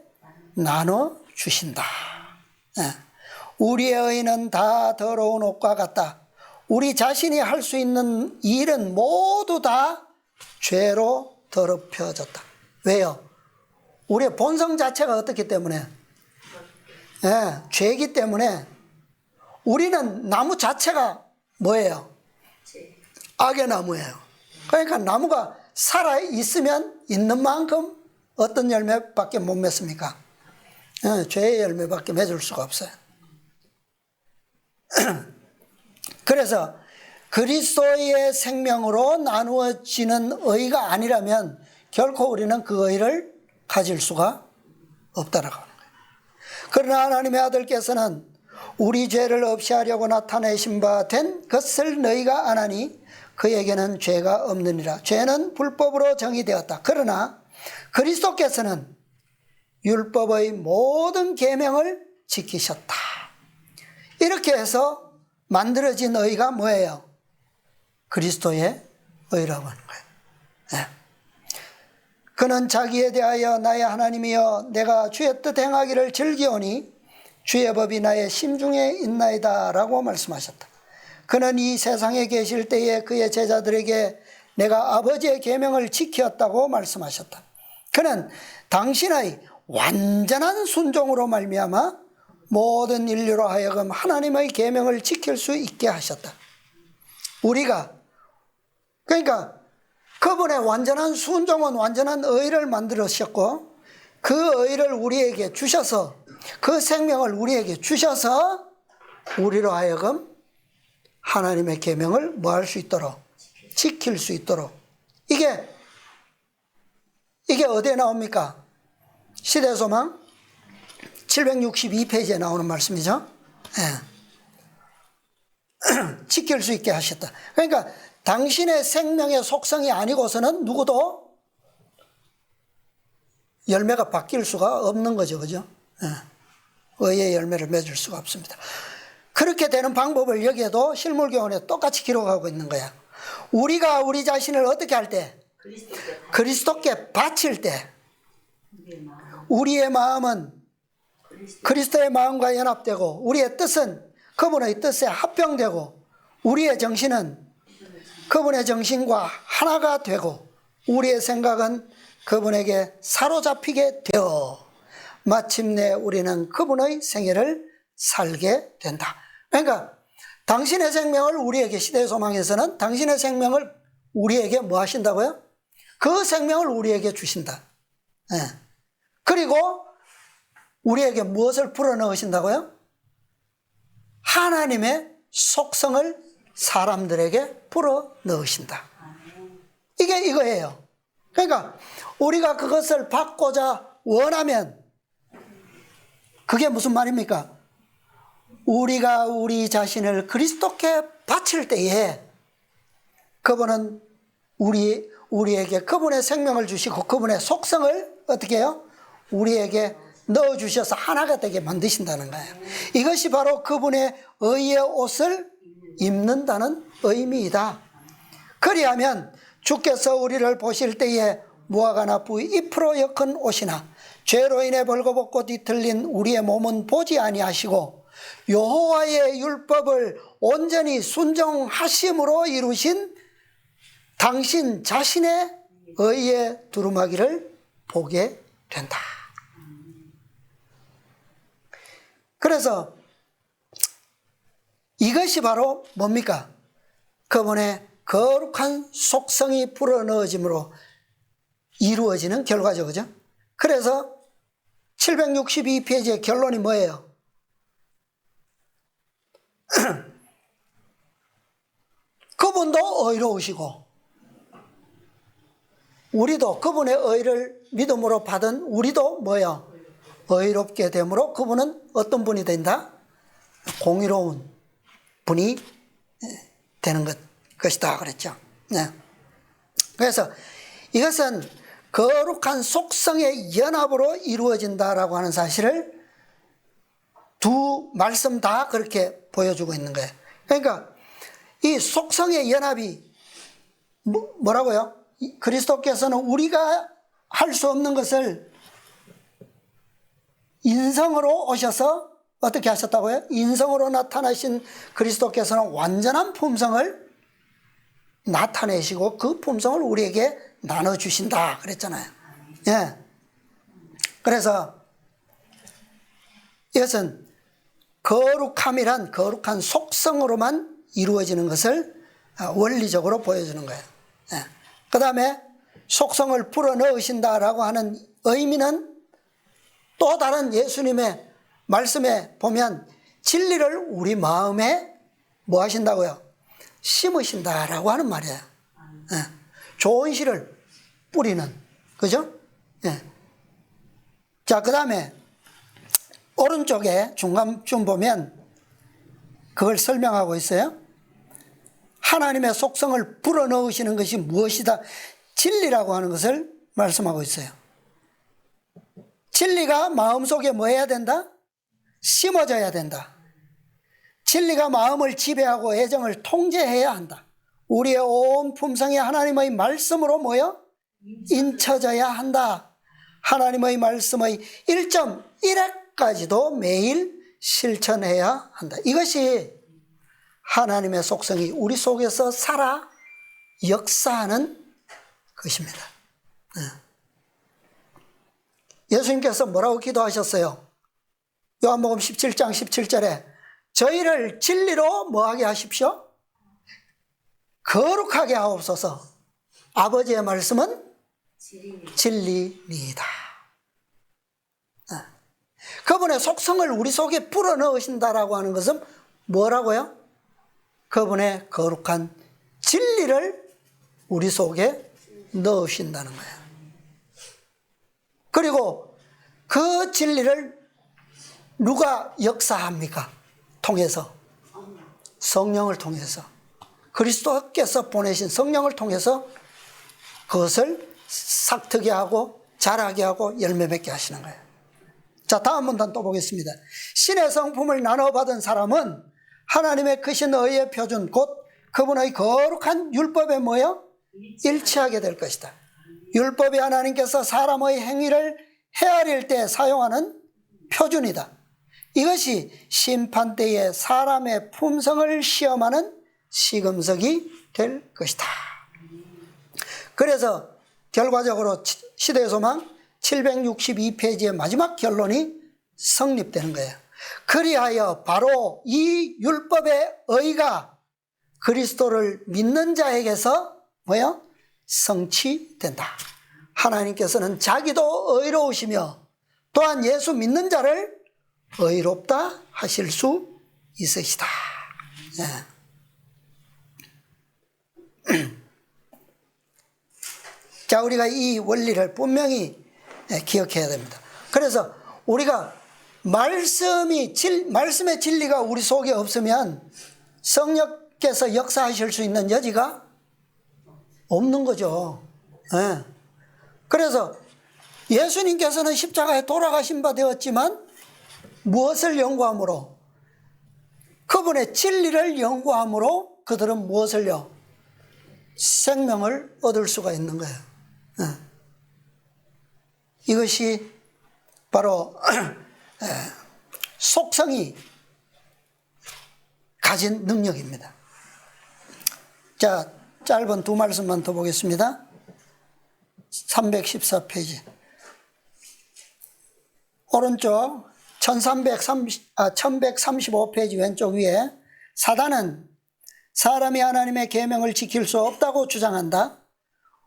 나눠주신다. 우리의 의는 다 더러운 옷과 같다. 우리 자신이 할 수 있는 일은 모두 다 죄로 더럽혀졌다. 왜요? 우리의 본성 자체가 어떻기 때문에? 죄이기 때문에 우리는 나무 자체가 뭐예요? 악의 나무예요. 그러니까 나무가 살아있으면 있는 만큼 어떤 열매밖에 못 맺습니까? 죄의 열매밖에 맺을 수가 없어요. 그래서 그리스도의 생명으로 나누어지는 의가 아니라면 결코 우리는 그 의를 가질 수가 없다라고 하는 거예요. 그러나 하나님의 아들께서는 우리 죄를 없이 하려고 나타내신 바 된 것을 너희가 아나니 그에게는 죄가 없느니라. 죄는 불법으로 정의되었다. 그러나 그리스도께서는 율법의 모든 계명을 지키셨다. 이렇게 해서 만들어진 의가 뭐예요? 그리스도의 의라고 하는 거예요. 그는 자기에 대하여 나의 하나님이여 내가 주의 뜻 행하기를 즐기오니 주의 법이 나의 심중에 있나이다 라고 말씀하셨다. 그는 이 세상에 계실 때에 그의 제자들에게 내가 아버지의 계명을 지켰다고 말씀하셨다. 그는 당신의 완전한 순종으로 말미암아 모든 인류로 하여금 하나님의 계명을 지킬 수 있게 하셨다. 우리가 그러니까 그분의 완전한 순종은 완전한 의를 만들으셨고 그 의를 우리에게 주셔서 그 생명을 우리에게 주셔서 우리로 하여금 하나님의 계명을 뭐 할 수 있도록 지킬 수 있도록 이게 어디에 나옵니까? 시대소망 762페이지에 나오는 말씀이죠. 지킬 수 있게 하셨다. 그러니까 당신의 생명의 속성이 아니고서는 누구도 열매가 바뀔 수가 없는 거죠. 그죠? 의의 열매를 맺을 수가 없습니다. 그렇게 되는 방법을 여기에도 실물교훈에 똑같이 기록하고 있는 거야. 우리가 우리 자신을 어떻게 할 때? 그리스도께 바칠 때 우리의 마음은 그리스도의 마음과 연합되고 우리의 뜻은 그분의 뜻에 합병되고 우리의 정신은 그분의 정신과 하나가 되고 우리의 생각은 그분에게 사로잡히게 되어 마침내 우리는 그분의 생애를 살게 된다. 그러니까 당신의 생명을 우리에게 시대의 소망에서는 당신의 생명을 우리에게 뭐 하신다고요? 그 생명을 우리에게 주신다. 그리고 우리에게 무엇을 불어넣으신다고요? 하나님의 속성을 사람들에게 불어넣으신다. 이게 이거예요. 그러니까 우리가 그것을 받고자 원하면 그게 무슨 말입니까? 우리가 우리 자신을 그리스도께 바칠 때에 그분은 우리에게 그분의 생명을 주시고 그분의 속성을 어떻게 해요? 우리에게 넣어주셔서 하나가 되게 만드신다는 거예요. 이것이 바로 그분의 의의 옷을 입는다는 의미이다. 그리하면 주께서 우리를 보실 때에 무화과나 뿌이 잎으로 엮은 옷이나 죄로 인해 벌거벗고 뒤틀린 우리의 몸은 보지 아니하시고 여호와의 율법을 온전히 순종하심으로 이루신 당신 자신의 의의 두루마기를 보게 된다. 그래서 이것이 바로 뭡니까? 그분의 거룩한 속성이 불어넣어짐으로 이루어지는 결과죠. 그죠? 그래서 762페이지의 결론이 뭐예요? 그분도 의로우시고 우리도 그분의 의를 믿음으로 받은 우리도 뭐예요? 의롭게 되므로 그분은 어떤 분이 된다? 공의로운 분이 되는 것이다 그랬죠. 네. 그래서 이것은 거룩한 속성의 연합으로 이루어진다라고 하는 사실을 두 말씀 다 그렇게 보여주고 있는 거예요. 그러니까 이 속성의 연합이 뭐라고요? 그리스도께서는 우리가 할 수 없는 것을 인성으로 오셔서 어떻게 하셨다고요? 인성으로 나타나신 그리스도께서는 완전한 품성을 나타내시고 그 품성을 우리에게 나눠주신다 그랬잖아요. 예. 그래서 이것은 거룩함이란 거룩한 속성으로만 이루어지는 것을 원리적으로 보여주는 거예요. 예. 그 다음에 속성을 불어넣으신다라고 하는 의미는 또 다른 예수님의 말씀에 보면 진리를 우리 마음에 뭐 하신다고요? 심으신다라고 하는 말이에요. 예. 좋은 씨를 뿌리는, 그죠? 예. 자, 그 다음에 오른쪽에 중간쯤 보면 그걸 설명하고 있어요. 하나님의 속성을 불어넣으시는 것이 무엇이다? 진리라고 하는 것을 말씀하고 있어요. 진리가 마음속에 뭐 해야 된다? 심어져야 된다. 진리가 마음을 지배하고 애정을 통제해야 한다. 우리의 온 품성이 하나님의 말씀으로 뭐요? 인쳐져야 한다. 하나님의 말씀의 1.1핵까지도 매일 실천해야 한다. 이것이 하나님의 속성이 우리 속에서 살아 역사하는 것입니다. 예수님께서 뭐라고 기도하셨어요? 요한복음 17장 17절에 저희를 진리로 뭐하게 하십시오? 거룩하게 하옵소서. 아버지의 말씀은 진리니이다. 그분의 속성을 우리 속에 불어넣으신다라고 하는 것은 뭐라고요? 그분의 거룩한 진리를 우리 속에 넣으신다는 거예요. 그리고 그 진리를 누가 역사합니까? 통해서 성령을 통해서 그리스도께서 보내신 성령을 통해서 그것을 싹트게 하고 자라게 하고 열매 맺게 하시는 거예요. 자, 다음 문단 또 보겠습니다. 신의 성품을 나눠 받은 사람은 하나님의 크신 의의 표준 곧 그분의 거룩한 율법에 뭐요? 일치하게 될 것이다. 율법이 하나님께서 사람의 행위를 헤아릴 때 사용하는 표준이다. 이것이 심판 때에 사람의 품성을 시험하는 시금석이 될 것이다. 그래서 결과적으로 시대의 소망 762페이지의 마지막 결론이 성립되는 거예요. 그리하여 바로 이 율법의 의가 그리스도를 믿는 자에게서 뭐요? 성취된다. 하나님께서는 자기도 의로우시며 또한 예수 믿는 자를 의롭다 하실 수 있으시다. 예. 자, 우리가 이 원리를 분명히 기억해야 됩니다. 그래서 우리가 말씀의 진리가 우리 속에 없으면 성령께서 역사하실 수 있는 여지가 없는 거죠. 예. 그래서 예수님께서는 십자가에 돌아가신 바 되었지만 무엇을 연구함으로? 그분의 진리를 연구함으로 그들은 무엇을요? 생명을 얻을 수가 있는 거예요. 예. 이것이 바로 속성이 가진 능력입니다. 자, 짧은 두 말씀만 더 보겠습니다. 314페이지. 오른쪽 1135페이지 왼쪽 위에 사단은 사람이 하나님의 계명을 지킬 수 없다고 주장한다.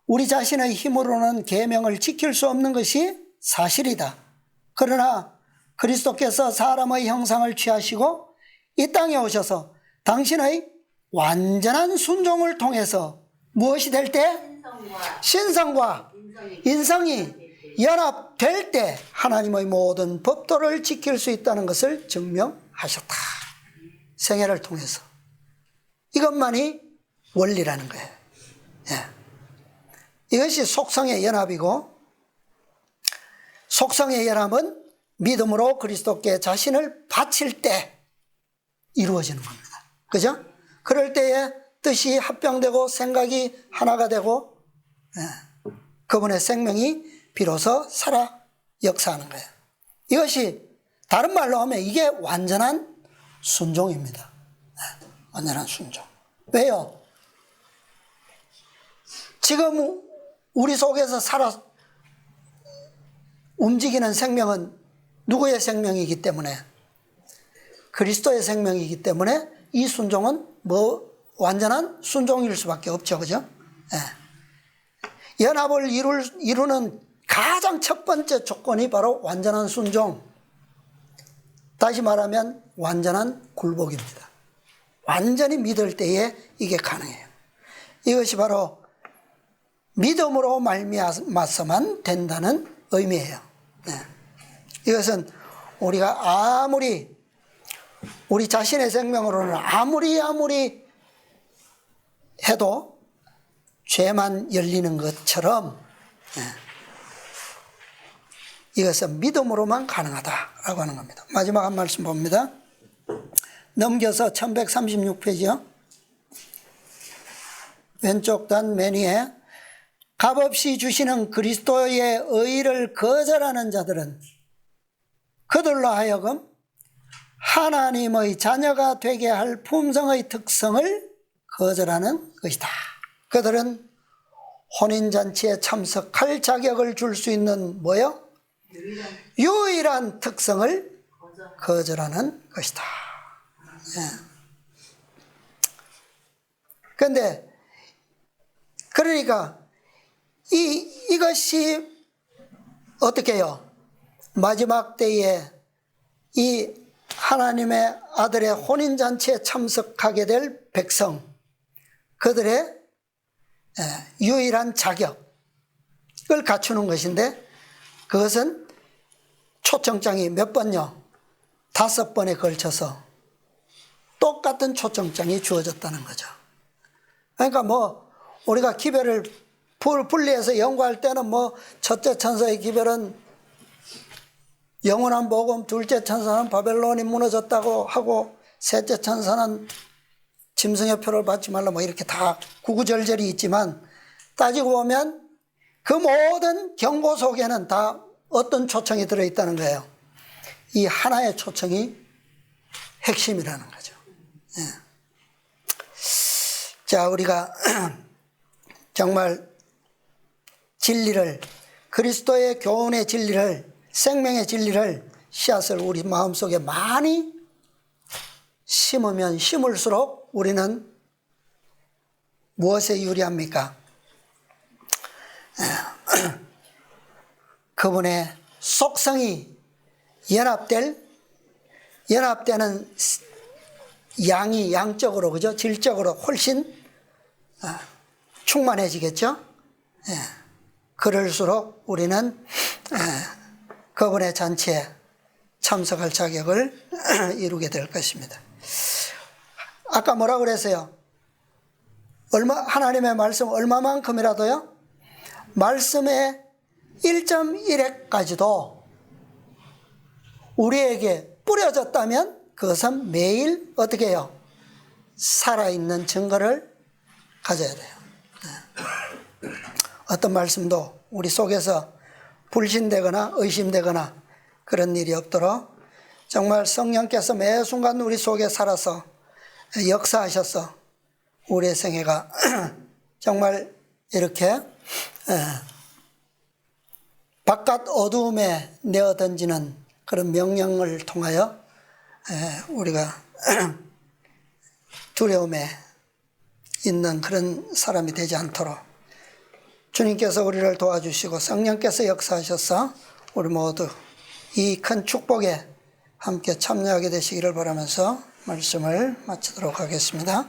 우리 자신의 힘으로는 계명을 지킬 수 없는 것이 사실이다. 그러나 그리스도께서 사람의 형상을 취하시고 이 땅에 오셔서 당신의 완전한 순종을 통해서 무엇이 될 때? 신성과 인성이 연합될 때 하나님의 모든 법도를 지킬 수 있다는 것을 증명하셨다. 생애를 통해서. 이것만이 원리라는 거예요. 예. 이것이 속성의 연합이고, 속성의 연합은 믿음으로 그리스도께 자신을 바칠 때 이루어지는 겁니다. 그죠? 그럴 때에 뜻이 합병되고 생각이 하나가 되고, 그분의 생명이 비로소 살아 역사하는 거예요. 이것이 다른 말로 하면 이게 완전한 순종입니다. 완전한 순종. 왜요? 지금 우리 속에서 살아 움직이는 생명은 누구의 생명이기 때문에? 그리스도의 생명이기 때문에 이 순종은 완전한 순종일 수밖에 없죠. 그죠? 연합을 이루는 가장 첫 번째 조건이 바로 완전한 순종. 다시 말하면 완전한 굴복입니다. 완전히 믿을 때에 이게 가능해요. 이것이 바로 믿음으로 말미암아서만 된다는 의미예요. 이것은 우리가 아무리 우리 자신의 생명으로는 아무리 해도 죄만 열리는 것처럼 이것은 믿음으로만 가능하다라고 하는 겁니다. 마지막 한 말씀 봅니다. 넘겨서 1136페이지요. 왼쪽 단 맨 위에 값없이 주시는 그리스도의 의를 거절하는 자들은 그들로 하여금 하나님의 자녀가 되게 할 품성의 특성을 거절하는 것이다. 그들은 혼인잔치에 참석할 자격을 줄 수 있는 뭐요? 유일한 특성을 거절하는 것이다. 그런데 그러니까 이것이 어떻게 해요? 마지막 때에 이 하나님의 아들의 혼인잔치에 참석하게 될 백성, 그들의 유일한 자격을 갖추는 것인데, 그것은 초청장이 몇 번요? 5번에 걸쳐서 똑같은 초청장이 주어졌다는 거죠. 그러니까 우리가 기별을 분리해서 연구할 때는 첫째 천사의 기별은 영원한 복음, 둘째 천사는 바벨론이 무너졌다고 하고, 셋째 천사는 짐승의 표를 받지 말라, 이렇게 다 구구절절이 있지만, 따지고 보면 그 모든 경고 속에는 다 어떤 초청이 들어있다는 거예요. 이 하나의 초청이 핵심이라는 거죠. 자, 우리가 정말 진리를, 그리스도의 교훈의 진리를, 생명의 진리를, 씨앗을 우리 마음속에 많이 심으면 심을수록 우리는 무엇에 유리합니까? 그분의 속성이 연합되는 양이 양적으로, 그죠? 질적으로 훨씬 충만해지겠죠? 그럴수록 우리는 그분의 잔치에 참석할 자격을 이루게 될 것입니다. 아까 뭐라고 그랬어요? 하나님의 말씀 얼마만큼이라도요? 말씀의 1.1핵까지도 우리에게 뿌려졌다면 그것은 매일 어떻게 해요? 살아있는 증거를 가져야 돼요. 어떤 말씀도 우리 속에서 불신되거나 의심되거나 그런 일이 없도록 정말 성령께서 매 순간 우리 속에 살아서 역사하셔서 우리의 생애가 정말 이렇게 바깥 어두움에 내어 던지는 그런 명령을 통하여 우리가 두려움에 있는 그런 사람이 되지 않도록 주님께서 우리를 도와주시고 성령께서 역사하셔서 우리 모두 이 큰 축복에 함께 참여하게 되시기를 바라면서 말씀을 마치도록 하겠습니다.